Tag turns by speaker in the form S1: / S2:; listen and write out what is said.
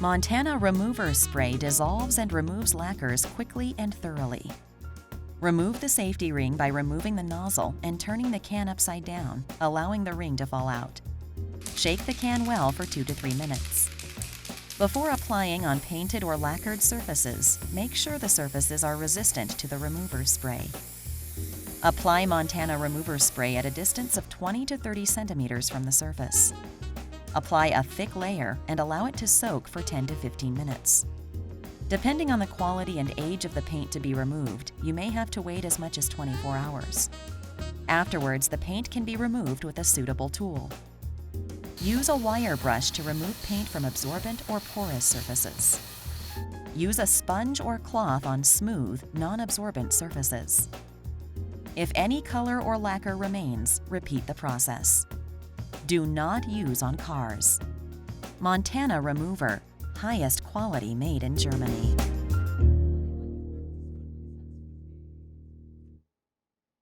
S1: Montana Remover Spray dissolves and removes lacquers quickly and thoroughly. Remove the safety ring by removing the nozzle and turning the can upside down, allowing the ring to fall out. Shake the can well for 2 to 3 minutes. Before applying on painted or lacquered surfaces, make sure the surfaces are resistant to the remover spray. Apply Montana Remover Spray at a distance of 20 to 30 centimeters from the surface. Apply a thick layer and allow it to soak for 10 to 15 minutes. Depending on the quality and age of the paint to be removed, you may have to wait as much as 24 hours. Afterwards, the paint can be removed with a suitable tool. Use a wire brush to remove paint from absorbent or porous surfaces. Use a sponge or cloth on smooth, non-absorbent surfaces. If any color or lacquer remains, repeat the process. Do not use on cars. Montana Remover, highest quality made in Germany.